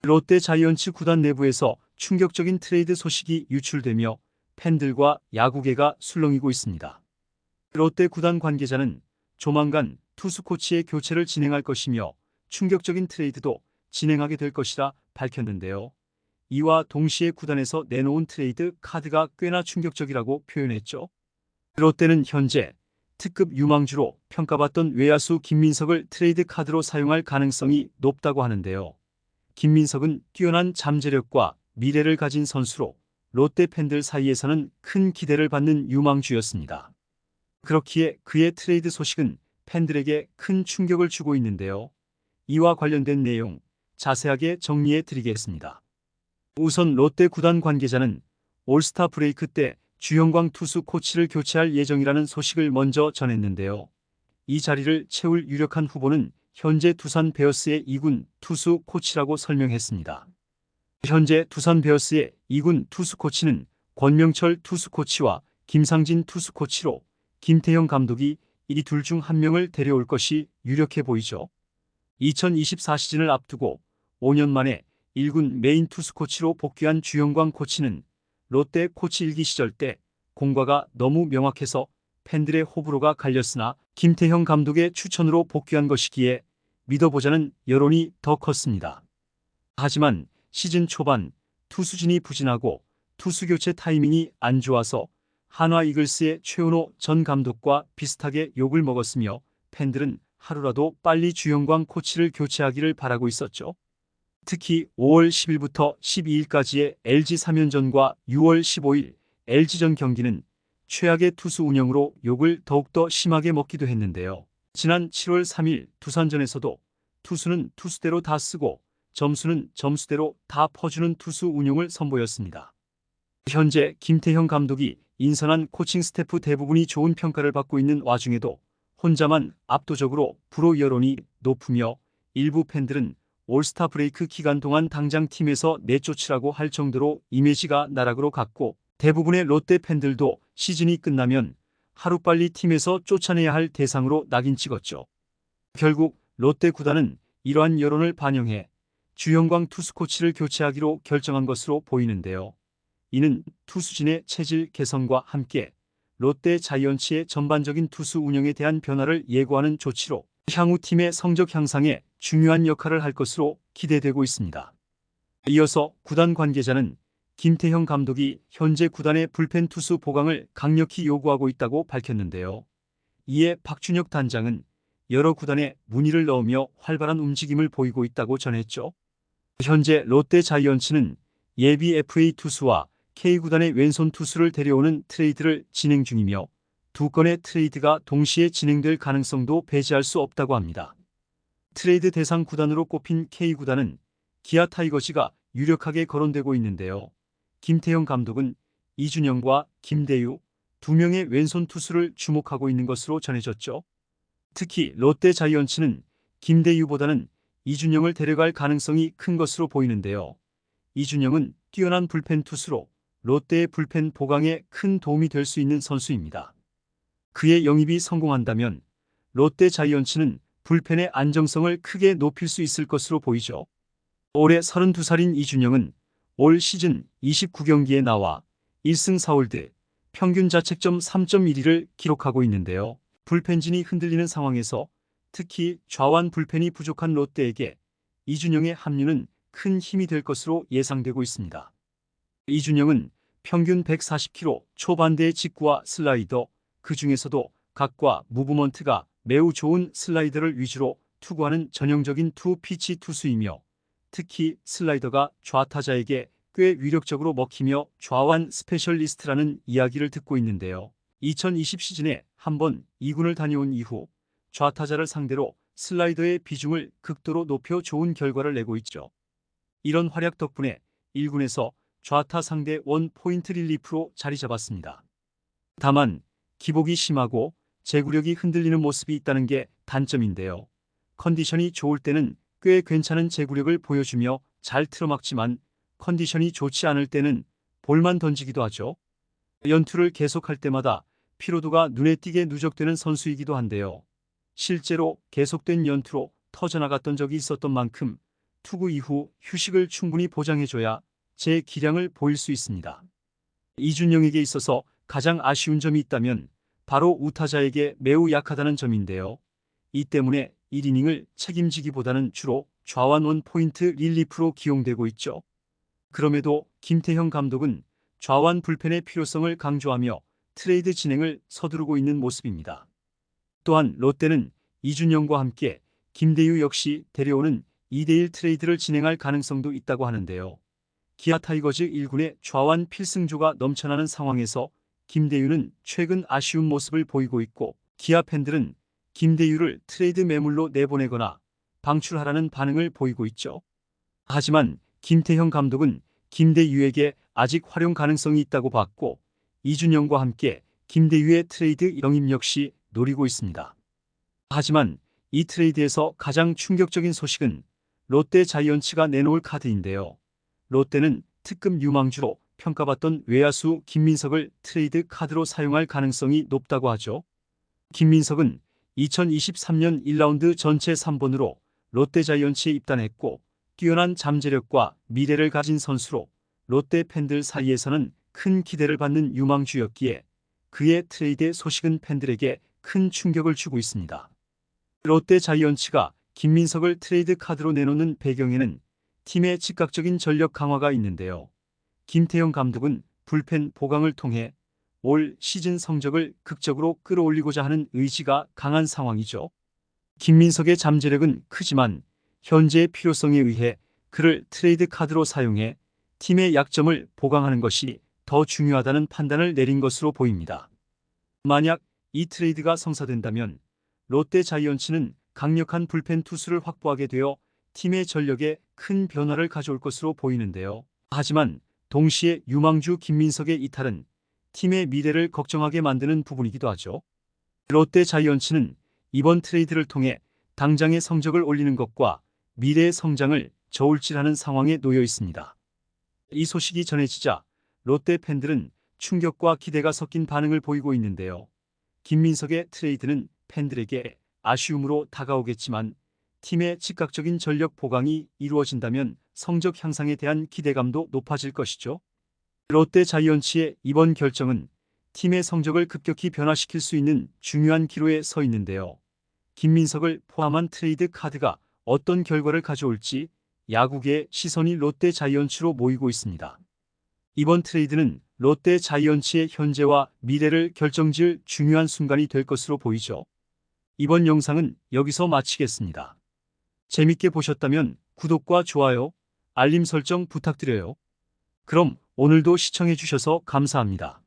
롯데 자이언츠 구단 내부에서 충격적인 트레이드 소식이 유출되며 팬들과 야구계가 술렁이고 있습니다. 롯데 구단 관계자는 조만간 투수 코치의 교체를 진행할 것이며 충격적인 트레이드도 진행하게 될 것이라 밝혔는데요. 이와 동시에 구단에서 내놓은 트레이드 카드가 꽤나 충격적이라고 표현했죠. 롯데는 현재 특급 유망주로 평가받던 외야수 김민석을 트레이드 카드로 사용할 가능성이 높다고 하는데요. 김민석은 뛰어난 잠재력과 미래를 가진 선수로 롯데 팬들 사이에서는 큰 기대를 받는 유망주였습니다. 그렇기에 그의 트레이드 소식은 팬들에게 큰 충격을 주고 있는데요. 이와 관련된 내용 자세하게 정리해 드리겠습니다. 우선 롯데 구단 관계자는 올스타 브레이크 때 주영광 투수 코치를 교체할 예정이라는 소식을 먼저 전했는데요. 이 자리를 채울 유력한 후보는 현재 두산 베어스의 2군 투수 코치라고 설명했습니다. 현재 두산 베어스의 2군 투수 코치는 권명철 투수 코치와 김상진 투수 코치로 김태형 감독이 이 둘 중 한 명을 데려올 것이 유력해 보이죠. 2024 시즌을 앞두고 5년 만에 1군 메인 투수 코치로 복귀한 주영광 코치는 롯데 코치 일기 시절 때 공과가 너무 명확해서 팬들의 호불호가 갈렸으나 김태형 감독의 추천으로 복귀한 것이기에 믿어보자는 여론이 더 컸습니다. 하지만 시즌 초반 투수진이 부진하고 투수 교체 타이밍이 안 좋아서 한화 이글스의 최은호 전 감독과 비슷하게 욕을 먹었으며 팬들은 하루라도 빨리 주영광 코치를 교체하기를 바라고 있었죠. 특히 5월 10일부터 12일까지의 LG 3연전과 6월 15일 LG전 경기는 최악의 투수 운영으로 욕을 더욱더 심하게 먹기도 했는데요. 지난 7월 3일 두산전에서도 투수는 투수대로 다 쓰고 점수는 점수대로 다 퍼주는 투수 운용을 선보였습니다. 현재 김태형 감독이 인선한 코칭 스태프 대부분이 좋은 평가를 받고 있는 와중에도 혼자만 압도적으로 불호 여론이 높으며 일부 팬들은 올스타 브레이크 기간 동안 당장 팀에서 내쫓으라고 할 정도로 이미지가 나락으로 갔고 대부분의 롯데 팬들도 시즌이 끝나면 하루빨리 팀에서 쫓아내야 할 대상으로 낙인 찍었죠. 결국 롯데 구단은 이러한 여론을 반영해 주영광 투수 코치를 교체하기로 결정한 것으로 보이는데요. 이는 투수진의 체질 개선과 함께 롯데 자이언츠의 전반적인 투수 운영에 대한 변화를 예고하는 조치로 향후 팀의 성적 향상에 중요한 역할을 할 것으로 기대되고 있습니다. 이어서 구단 관계자는 김태형 감독이 현재 구단의 불펜 투수 보강을 강력히 요구하고 있다고 밝혔는데요. 이에 박준혁 단장은 여러 구단에 문의를 넣으며 활발한 움직임을 보이고 있다고 전했죠. 현재 롯데 자이언츠는 예비 FA 투수와 K구단의 왼손 투수를 데려오는 트레이드를 진행 중이며 두 건의 트레이드가 동시에 진행될 가능성도 배제할 수 없다고 합니다. 트레이드 대상 구단으로 꼽힌 K구단은 기아 타이거즈가 유력하게 거론되고 있는데요. 김태형 감독은 이준영과 김대유 두 명의 왼손 투수를 주목하고 있는 것으로 전해졌죠. 특히 롯데 자이언츠는 김대유보다는 이준영을 데려갈 가능성이 큰 것으로 보이는데요. 이준영은 뛰어난 불펜 투수로 롯데의 불펜 보강에 큰 도움이 될 수 있는 선수입니다. 그의 영입이 성공한다면 롯데 자이언츠는 불펜의 안정성을 크게 높일 수 있을 것으로 보이죠. 올해 32살인 이준영은 올 시즌 29경기에 나와 1승 4홀드, 평균 자책점 3.12를 기록하고 있는데요. 불펜진이 흔들리는 상황에서 특히 좌완 불펜이 부족한 롯데에게 이준영의 합류는 큰 힘이 될 것으로 예상되고 있습니다. 이준영은 평균 140km 초반대의 직구와 슬라이더, 그 중에서도 각과 무브먼트가 매우 좋은 슬라이더를 위주로 투구하는 전형적인 투피치 투수이며 특히 슬라이더가 좌타자에게 꽤 위력적으로 먹히며 좌완 스페셜리스트라는 이야기를 듣고 있는데요. 2020 시즌에 한번 2군을 다녀온 이후 좌타자를 상대로 슬라이더의 비중을 극도로 높여 좋은 결과를 내고 있죠. 이런 활약 덕분에 1군에서 좌타 상대 원 포인트 릴리프로 자리 잡았습니다. 다만 기복이 심하고 제구력이 흔들리는 모습이 있다는 게 단점인데요. 컨디션이 좋을 때는 꽤 괜찮은 제구력을 보여주며 잘 틀어막지만 컨디션이 좋지 않을 때는 볼만 던지기도 하죠. 연투를 계속할 때마다 피로도가 눈에 띄게 누적되는 선수이기도 한데요. 실제로 계속된 연투로 터져나갔던 적이 있었던 만큼 투구 이후 휴식을 충분히 보장해줘야 제 기량을 보일 수 있습니다. 이준영에게 있어서 가장 아쉬운 점이 있다면 바로 우타자에게 매우 약하다는 점인데요. 이 때문에 1이닝을 책임지기보다는 주로 좌완 원포인트 릴리프로 기용되고 있죠. 그럼에도 김태형 감독은 좌완 불펜의 필요성을 강조하며 트레이드 진행을 서두르고 있는 모습입니다. 또한 롯데는 이준영과 함께 김대유 역시 데려오는 2대1 트레이드를 진행할 가능성도 있다고 하는데요. 기아 타이거즈 1군의 좌완 필승조가 넘쳐나는 상황에서 김대유는 최근 아쉬운 모습을 보이고 있고 기아 팬들은 김대유를 트레이드 매물로 내보내거나 방출하라는 반응을 보이고 있죠. 하지만 김태형 감독은 김대유에게 아직 활용 가능성이 있다고 봤고 이준영과 함께 김대유의 트레이드 영입 역시 노리고 있습니다. 하지만 이 트레이드에서 가장 충격적인 소식은 롯데 자이언츠가 내놓을 카드인데요. 롯데는 특급 유망주로 평가받던 외야수 김민석을 트레이드 카드로 사용할 가능성이 높다고 하죠. 김민석은 2023년 1라운드 전체 3번으로 롯데 자이언츠에 입단했고 뛰어난 잠재력과 미래를 가진 선수로 롯데 팬들 사이에서는 큰 기대를 받는 유망주였기에 그의 트레이드 소식은 팬들에게 큰 충격을 주고 있습니다. 롯데 자이언츠가 김민석을 트레이드 카드로 내놓는 배경에는 팀의 즉각적인 전력 강화가 있는데요. 김태형 감독은 불펜 보강을 통해 올 시즌 성적을 극적으로 끌어올리고자 하는 의지가 강한 상황이죠. 김민석의 잠재력은 크지만 현재의 필요성에 의해 그를 트레이드 카드로 사용해 팀의 약점을 보강하는 것이 더 중요하다는 판단을 내린 것으로 보입니다. 만약 이 트레이드가 성사된다면 롯데 자이언츠는 강력한 불펜 투수를 확보하게 되어 팀의 전력에 큰 변화를 가져올 것으로 보이는데요. 하지만 동시에 유망주 김민석의 이탈은 팀의 미래를 걱정하게 만드는 부분이기도 하죠. 롯데 자이언츠는 이번 트레이드를 통해 당장의 성적을 올리는 것과 미래의 성장을 저울질하는 상황에 놓여 있습니다. 이 소식이 전해지자 롯데 팬들은 충격과 기대가 섞인 반응을 보이고 있는데요. 김민석의 트레이드는 팬들에게 아쉬움으로 다가오겠지만 팀의 즉각적인 전력 보강이 이루어진다면 성적 향상에 대한 기대감도 높아질 것이죠. 롯데 자이언츠의 이번 결정은 팀의 성적을 급격히 변화시킬 수 있는 중요한 기로에 서 있는데요. 김민석을 포함한 트레이드 카드가 어떤 결과를 가져올지 야구계의 시선이 롯데 자이언츠로 모이고 있습니다. 이번 트레이드는 롯데 자이언츠의 현재와 미래를 결정지을 중요한 순간이 될 것으로 보이죠. 이번 영상은 여기서 마치겠습니다. 재밌게 보셨다면 구독과 좋아요, 알림 설정 부탁드려요. 그럼 오늘도 시청해주셔서 감사합니다.